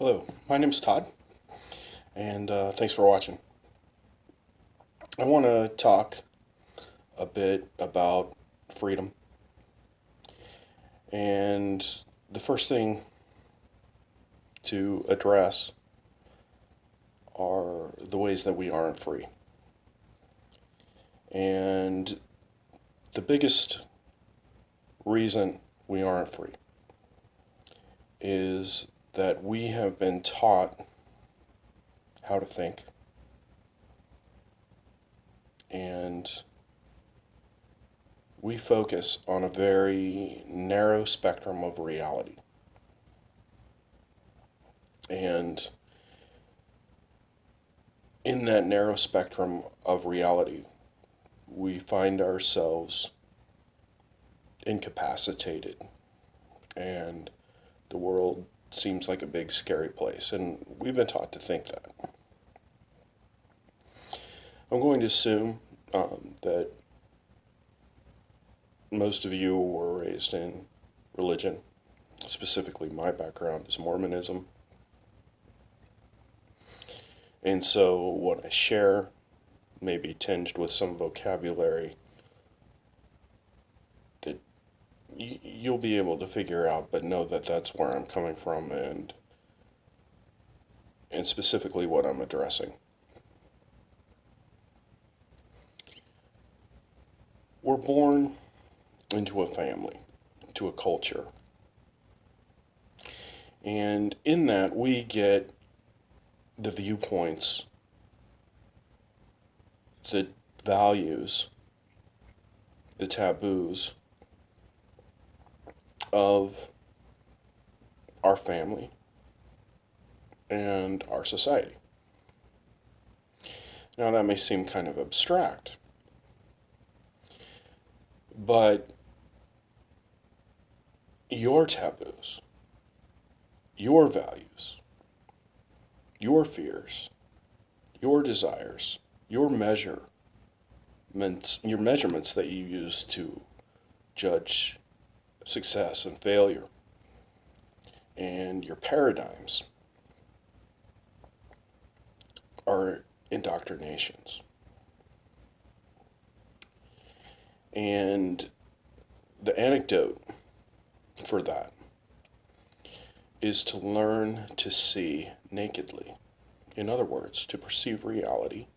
Hello, my name is Todd, and thanks for watching. I want to talk a bit about freedom, and the first thing to address are the ways that we aren't free. And the biggest reason we aren't free is that we have been taught how to think, and we focus on a very narrow spectrum of reality. And in that narrow spectrum of reality, we find ourselves incapacitated, and the world seems like a big, scary place. And we've been taught to think that. I'm going to assume that most of you were raised in religion. Specifically, my background is Mormonism. And so what I share may be tinged with some vocabulary that you'll be able to figure out, but know that that's where I'm coming from and specifically what I'm addressing. We're born into a family, into a culture. And in that, we get the viewpoints, the values, the taboos of our family and our society. Now, that may seem kind of abstract, but your taboos, your values, your fears, your desires, your measurements that you use to judge success and failure, and your paradigms are indoctrinations. And the antidote for that is to learn to see nakedly. In other words, to perceive reality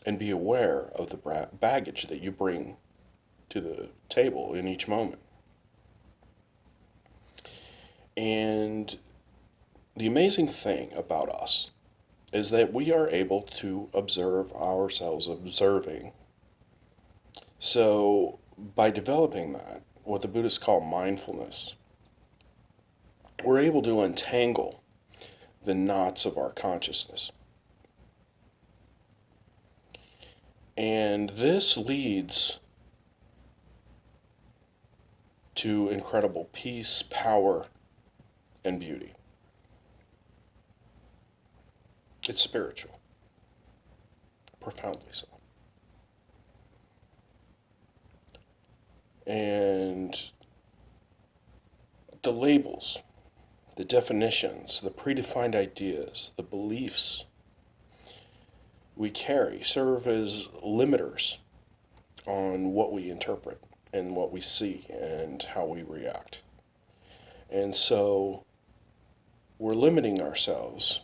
and be aware of the baggage that you bring to the table in each moment. And the amazing thing about us is that we are able to observe ourselves observing. So, by developing that, what the Buddhists call mindfulness, we're able to untangle the knots of our consciousness. And this leads to incredible peace, power, and beauty. It's spiritual, profoundly so. And the labels, the definitions, the predefined ideas, the beliefs we carry serve as limiters on what we interpret and what we see and how we react. And so we're limiting ourselves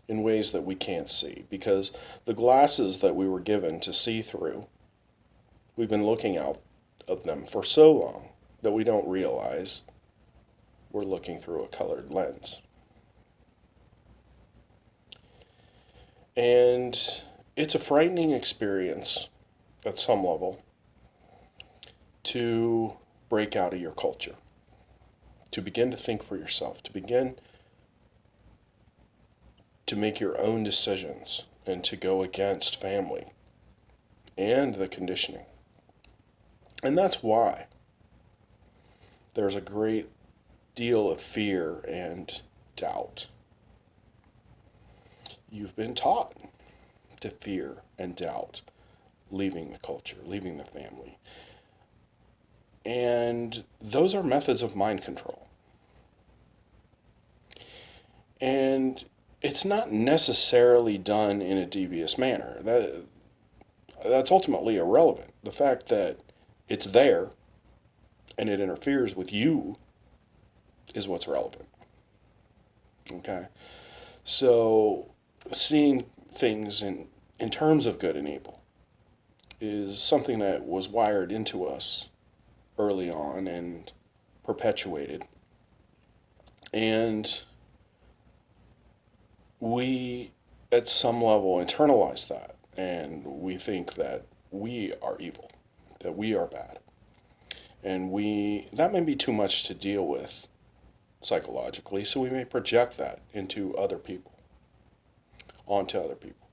in ways that we can't see, because the glasses that we were given to see through, we've been looking out of them for so long that we don't realize we're looking through a colored lens. And it's a frightening experience at some level to break out of your culture, to begin to think for yourself, to begin to make your own decisions and to go against family and the conditioning. And that's why there's a great deal of fear and doubt. You've been taught to fear and doubt leaving the culture, leaving the family. And those are methods of mind control. And it's not necessarily done in a devious manner. That's ultimately irrelevant. The fact that it's there and it interferes with you is what's relevant. Okay? So seeing things in terms of good and evil is something that was wired into us early on and perpetuated. And we, at some level, internalize that. And we think that we are evil, that we are bad. And that may be too much to deal with psychologically, so we may project that into other people, onto other people.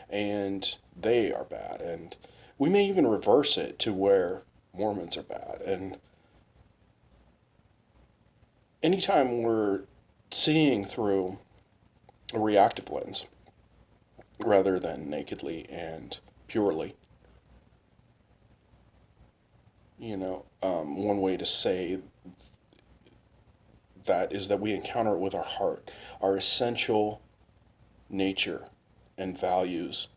And they are bad. And we may even reverse it to where Mormons are bad. And anytime we're seeing through a reactive lens rather than nakedly and purely, one way to say that is that we encounter it with our heart, our essential nature and values.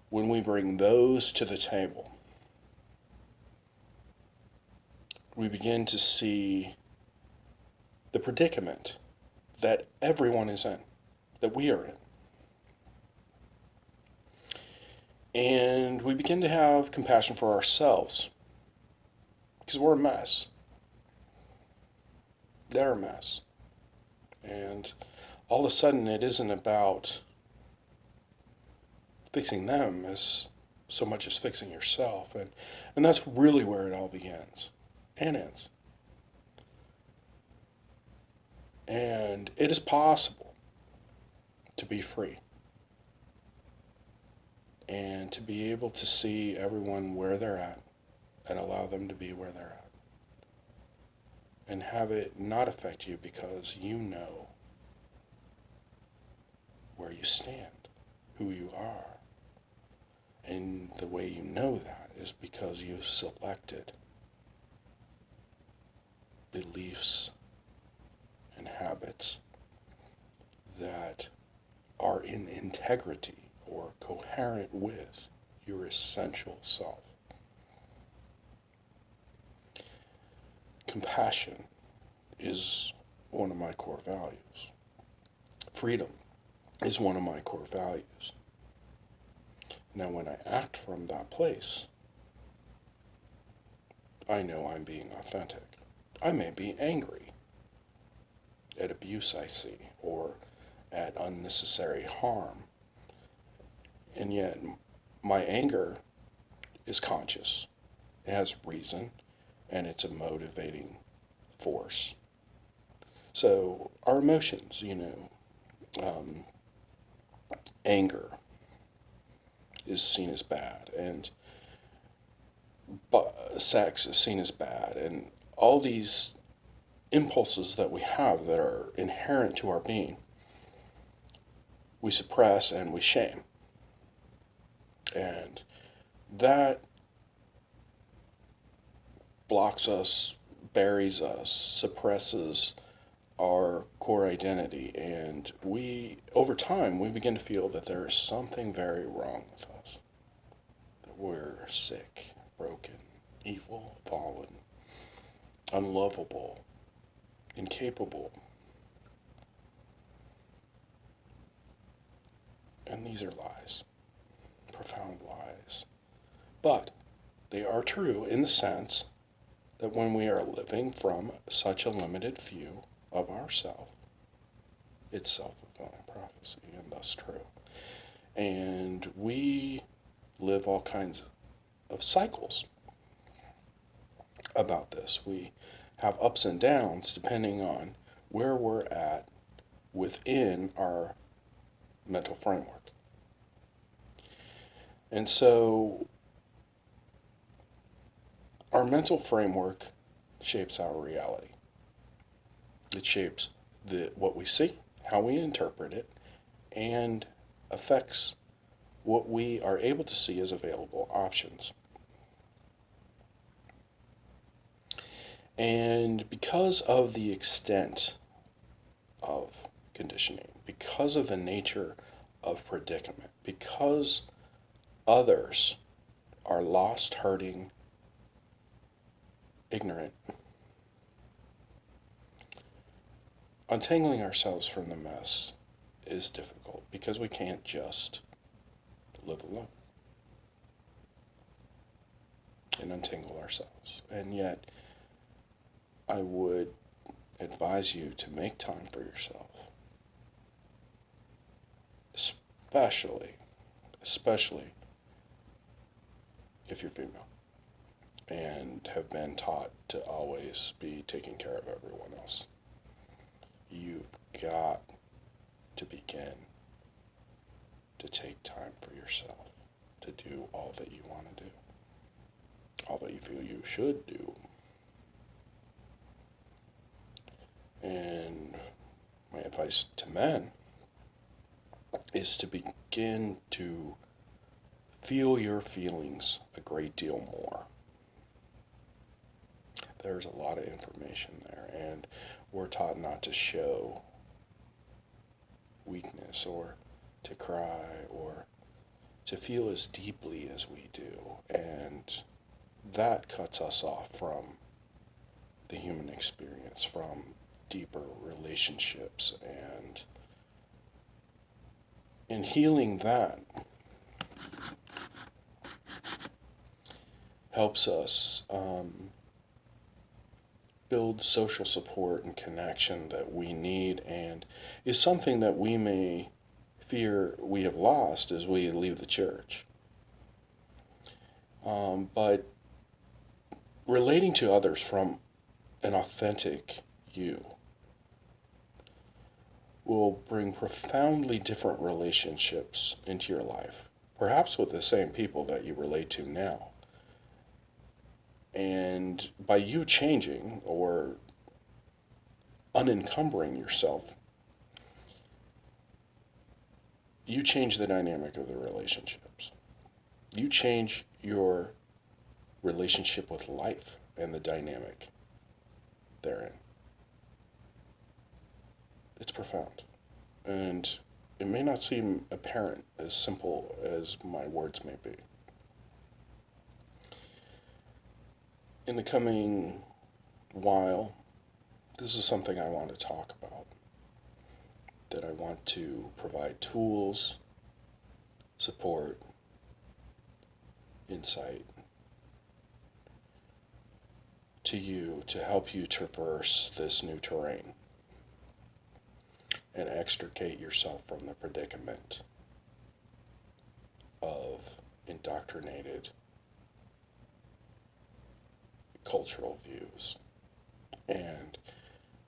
When we bring those to the table, we begin to see the predicament that everyone is in, that we are in. And we begin to have compassion for ourselves because we're a mess. They're a mess. And all of a sudden, it isn't about fixing them as so much as fixing yourself. And that's really where it all begins and ends. And it is possible to be free and to be able to see everyone where they're at and allow them to be where they're at. And have it not affect you because you know where you stand, who you are. And the way you know that is because you've selected beliefs and habits that are in integrity or coherent with your essential self. Compassion is one of my core values. Freedom is one of my core values. Now, when I act from that place, I know I'm being authentic. I may be angry at abuse I see or at unnecessary harm, and yet my anger is conscious. It has reason, and it's a motivating force. So our emotions, anger is seen as bad, and sex is seen as bad, and all these impulses that we have that are inherent to our being, we suppress and we shame. And that blocks us, buries us, suppresses our core identity, and over time, we begin to feel that there is something very wrong with us. That we're sick, broken, evil, fallen, unlovable, incapable. And these are lies, profound lies. But they are true in the sense that when we are living from such a limited view of ourself, it's self-fulfilling prophecy and thus true. And we live all kinds of cycles about this. We have ups and downs depending on where we're at within our mental framework. And so our mental framework shapes our reality. It shapes what we see, how we interpret it, and affects what we are able to see as available options. And because of the extent of conditioning, because of the nature of predicament, because others are lost, hurting, ignorant. Untangling ourselves from the mess is difficult because we can't just live alone and untangle ourselves. And yet, I would advise you to make time for yourself, especially if you're female and have been taught to always be taking care of everyone else. You've got to begin to take time for yourself, to do all that you want to do, all that you feel you should do. And my advice to men is to begin to feel your feelings a great deal more. There's a lot of information there, and we're taught not to show weakness or to cry or to feel as deeply as we do, and that cuts us off from the human experience, from deeper relationships, and in healing that helps us build social support and connection that we need, and is something that we may fear we have lost as we leave the church. But relating to others from an authentic you will bring profoundly different relationships into your life, perhaps with the same people that you relate to now. And by you changing or unencumbering yourself, you change the dynamic of the relationships. You change your relationship with life and the dynamic therein. It's profound. And it may not seem apparent, as simple as my words may be. In the coming while, this is something I want to talk about, that I want to provide tools, support, insight to you to help you traverse this new terrain and extricate yourself from the predicament of indoctrinated cultural views and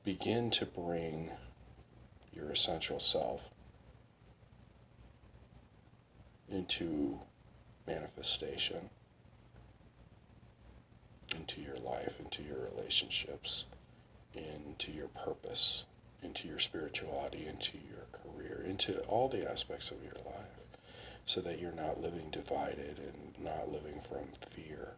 begin to bring your essential self into manifestation, into your life, into your relationships, into your purpose, into your spirituality, into your career, into all the aspects of your life, so that you're not living divided and not living from fear,